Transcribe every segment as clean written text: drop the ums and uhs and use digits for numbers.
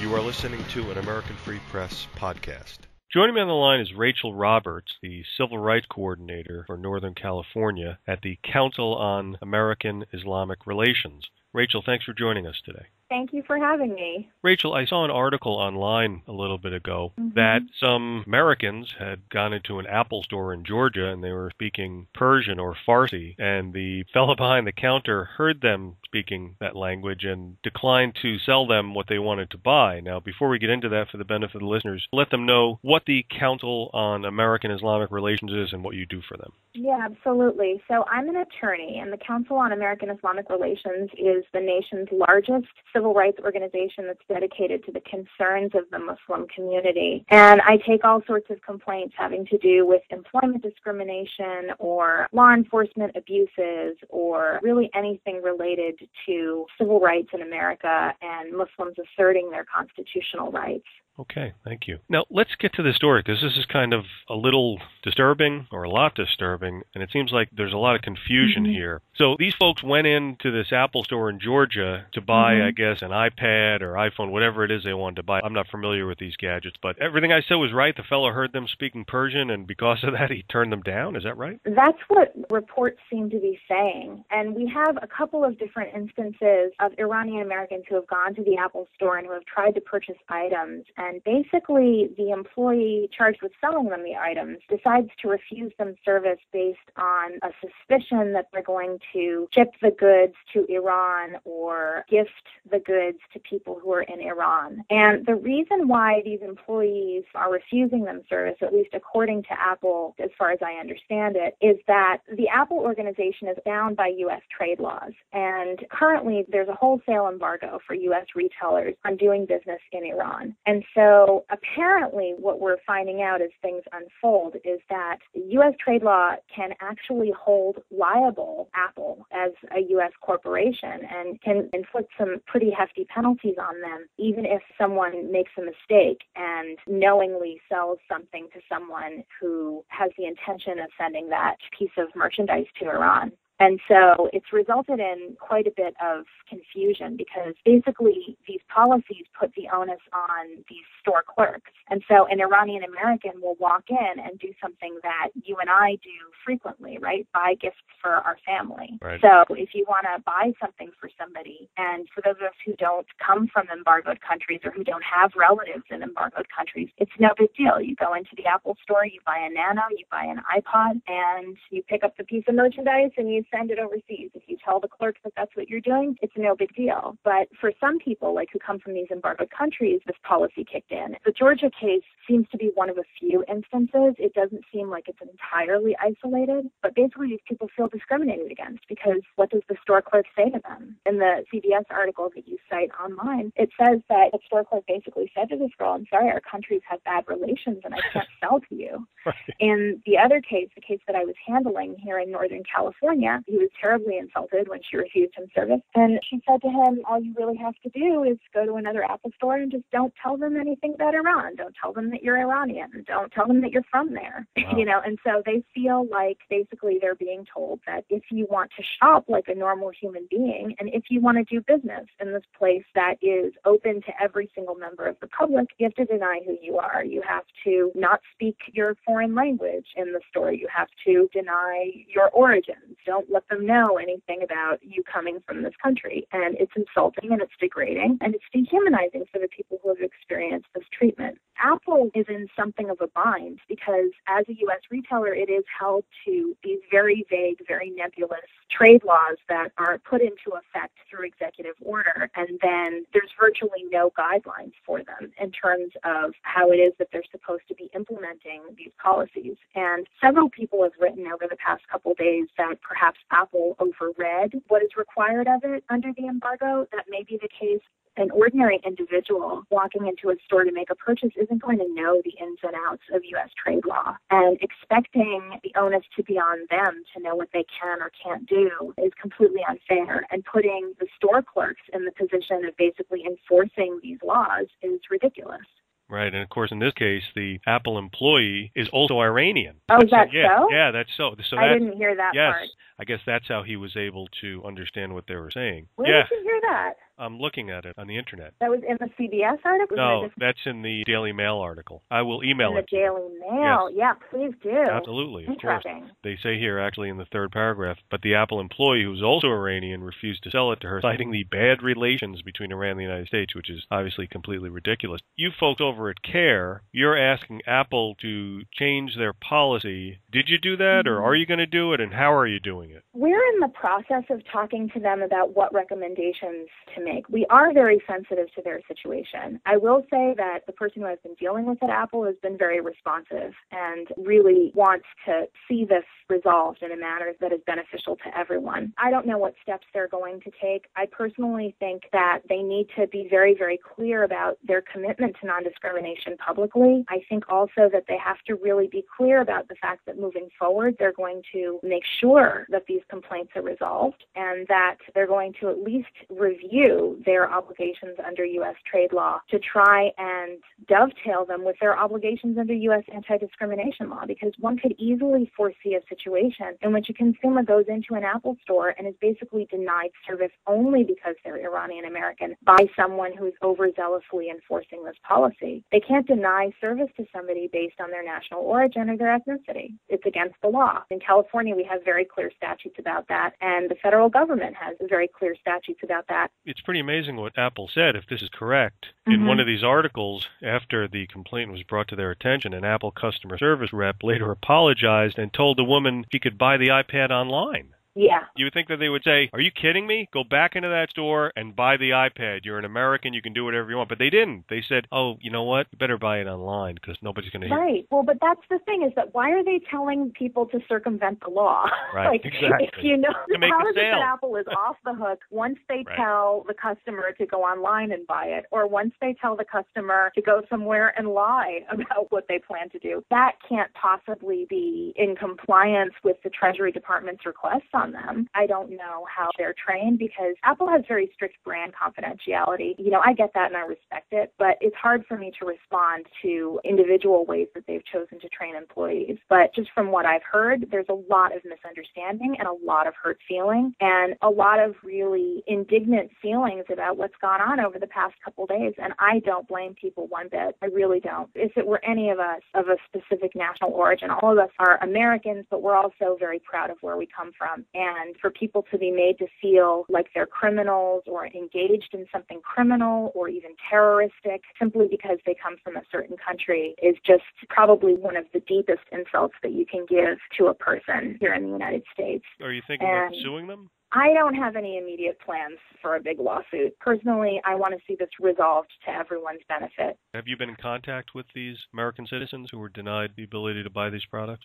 You are listening to an American Free Press podcast. Joining me on the line is Rachel Roberts, the Civil Rights Coordinator for Northern California at the Council on American-Islamic Relations. Rachel, thanks for joining us today. Thank you for having me. Rachel, I saw an article online a little bit ago that some Americans had gone into an Apple store in Georgia and they were speaking Persian or Farsi, and the fellow behind the counter heard them speaking that language and declined to sell them what they wanted to buy. Now, before we get into that, for the benefit of the listeners, let them know what the Council on American-Islamic Relations is and what you do for them. Yeah, absolutely. So I'm an attorney, and the Council on American-Islamic Relations is the nation's largest civil rights organization that's dedicated to the concerns of the Muslim community. And I take all sorts of complaints having to do with employment discrimination or law enforcement abuses or really anything related to civil rights in America and Muslims asserting their constitutional rights. Okay, thank you. Now, let's get to the story, because this is kind of a little disturbing, or a lot disturbing, and it seems like there's a lot of confusion here. So these folks went into this Apple store in Georgia to buy, I guess, an iPad or iPhone, whatever it is they wanted to buy. I'm not familiar with these gadgets, but everything I said was right. The fellow heard them speaking Persian, and because of that, he turned them down. Is that right? That's what reports seem to be saying. And we have a couple of different instances of Iranian-Americans who have gone to the Apple store and who have tried to purchase items. And basically, the employee charged with selling them the items decides to refuse them service based on a suspicion that they're going to ship the goods to Iran or gift the goods to people who are in Iran. And the reason why these employees are refusing them service, at least according to Apple, as far as I understand it, is that the Apple organization is bound by U.S. trade laws. And currently, there's a wholesale embargo for U.S. retailers on doing business in Iran. And so apparently what we're finding out as things unfold is that U.S. trade law can actually hold liable Apple as a U.S. corporation and can inflict some pretty hefty penalties on them, even if someone makes a mistake and knowingly sells something to someone who has the intention of sending that piece of merchandise to Iran. And so it's resulted in quite a bit of confusion because basically these policies put the onus on these store clerks. And so an Iranian-American will walk in and do something that you and I do frequently, right? Buy gifts for our family. Right. So if you want to buy something for somebody, and for those of us who don't come from embargoed countries or who don't have relatives in embargoed countries, it's no big deal. You go into the Apple store, you buy a Nano, you buy an iPod, and you pick up the piece of merchandise and you send it overseas. If you tell the clerk that that's what you're doing, it's no big deal. But for some people, like who come from these embargoed countries, this policy kicked in. The Georgia case seems to be one of a few instances. It doesn't seem like it's entirely isolated, but basically these people feel discriminated against because what does the store clerk say to them? In the CBS article that you cite online, it says that the store clerk basically said to this girl, I'm sorry, our countries have bad relations and I can't sell to you. Right. In the other case, the case that I was handling here in Northern California, he was terribly insulted when she refused him service. And she said to him, all you really have to do is go to another Apple store and just don't tell them anything about Iran. Don't tell them that you're Iranian. Don't tell them that you're from there. Wow. And so they feel like basically they're being told that if you want to shop like a normal human being and if you want to do business in this place that is open to every single member of the public, you have to deny who you are. You have to not speak your foreign language in the store. You have to deny your origins. Don't let them know anything about you coming from this country. And it's insulting and it's degrading and it's dehumanizing for the people who have experienced this treatment. Apple is in something of a bind because as a U.S. retailer, it is held to these very vague, very nebulous trade laws that are put into effect through executive order. And then there's virtually no guidelines for them in terms of how it is that they're supposed to be implementing these policies. And several people have written over the past couple of days that perhaps Apple overread what is required of it under the embargo. That may be the case. An ordinary individual walking into a store to make a purchase isn't going to know the ins and outs of U.S. trade law. And expecting the onus to be on them to know what they can or can't do is completely unfair. And putting the store clerks in the position of basically enforcing these laws is ridiculous. Right, and of course, in this case, the Apple employee is also Iranian. Oh, is that so? Yeah, that's so. I didn't hear that part. Yes, I guess that's how he was able to understand what they were saying. Where did you hear that? I'm looking at it on the internet. That was in the CBS article? No, that's in the Daily Mail article. I will email it to you. In the Daily Mail? Yes. Yeah, please do. Absolutely, of course. They say here, actually, in the third paragraph, but the Apple employee, who's also Iranian, refused to sell it to her, citing the bad relations between Iran and the United States, which is obviously completely ridiculous. You folks over at CARE, you're asking Apple to change their policy. Did you do that, or are you going to do it, and how are you doing it? We're in the process of talking to them about what recommendations to make. We are very sensitive to their situation. I will say that the person who has been dealing with it at Apple has been very responsive and really wants to see this resolved in a manner that is beneficial to everyone. I don't know what steps they're going to take. I personally think that they need to be very, very clear about their commitment to non-discrimination publicly. I think also that they have to really be clear about the fact that moving forward, they're going to make sure that these complaints are resolved and that they're going to at least review their obligations under U.S. trade law to try and dovetail them with their obligations under U.S. anti-discrimination law, because one could easily foresee a situation in which a consumer goes into an Apple store and is basically denied service only because they're Iranian-American by someone who is overzealously enforcing this policy. They can't deny service to somebody based on their national origin or their ethnicity. It's against the law. In California, we have very clear statutes about that, and the federal government has very clear statutes about that. It's pretty amazing what Apple said, if this is correct. In one of these articles, after the complaint was brought to their attention, an Apple customer service rep later apologized and told the woman she could buy the iPad online. Yeah. You would think that they would say, are you kidding me? Go back into that store and buy the iPad. You're an American. You can do whatever you want. But they didn't. They said, oh, you know what? You better buy it online because nobody's going to hear. Right. Well, but that's the thing is that why are they telling people to circumvent the law? Right. Exactly. If you know, how is it that sale. Apple is off the hook once they tell the customer to go online and buy it, or once they tell the customer to go somewhere and lie about what they plan to do? That can't possibly be in compliance with the Treasury Department's requests on them. I don't know how they're trained because Apple has very strict brand confidentiality. You know, I get that and I respect it, but it's hard for me to respond to individual ways that they've chosen to train employees. But just from what I've heard, there's a lot of misunderstanding and a lot of hurt feeling and a lot of really indignant feelings about what's gone on over the past couple days. And I don't blame people one bit. I really don't. If it were any of us of a specific national origin, all of us are Americans, but we're also very proud of where we come from. And for people to be made to feel like they're criminals or engaged in something criminal or even terroristic simply because they come from a certain country is just probably one of the deepest insults that you can give to a person here in the United States. Are you thinking of suing them? I don't have any immediate plans for a big lawsuit. Personally, I want to see this resolved to everyone's benefit. Have you been in contact with these American citizens who were denied the ability to buy these products?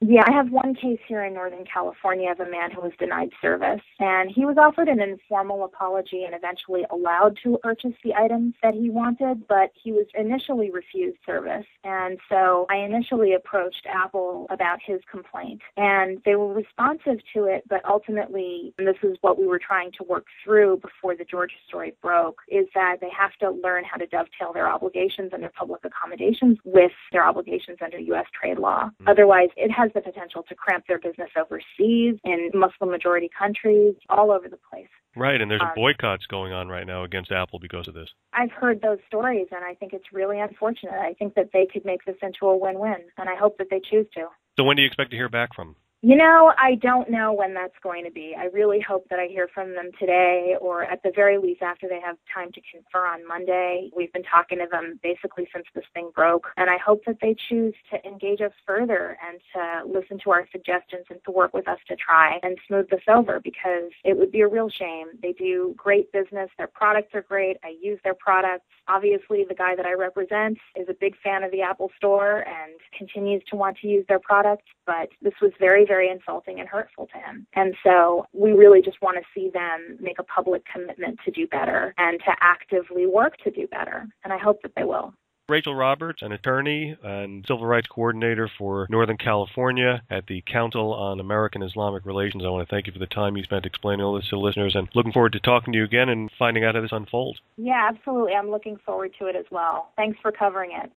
Yeah, I have one case here in Northern California of a man who was denied service, and he was offered an informal apology and eventually allowed to purchase the items that he wanted, but he was initially refused service. And so I initially approached Apple about his complaint, and they were responsive to it, but ultimately, and this is what we were trying to work through before the Georgia story broke, is that they have to learn how to dovetail their obligations under public accommodations with their obligations under U.S. trade law. Otherwise, it has the potential to cramp their business overseas in Muslim-majority countries all over the place. Right, and there's boycotts going on right now against Apple because of this. I've heard those stories, and I think it's really unfortunate. I think that they could make this into a win-win, and I hope that they choose to. So when do you expect to hear back from them? You know, I don't know when that's going to be. I really hope that I hear from them today or at the very least after they have time to confer on Monday. We've been talking to them basically since this thing broke, and I hope that they choose to engage us further and to listen to our suggestions and to work with us to try and smooth this over because it would be a real shame. They do great business. Their products are great. I use their products. Obviously, the guy that I represent is a big fan of the Apple Store and continues to want to use their products, but this was very, very insulting and hurtful to him. And so we really just want to see them make a public commitment to do better and to actively work to do better. And I hope that they will. Rachel Roberts, an attorney and civil rights coordinator for Northern California at the Council on American Islamic Relations. I want to thank you for the time you spent explaining all this to listeners and looking forward to talking to you again and finding out how this unfolds. Yeah, absolutely. I'm looking forward to it as well. Thanks for covering it.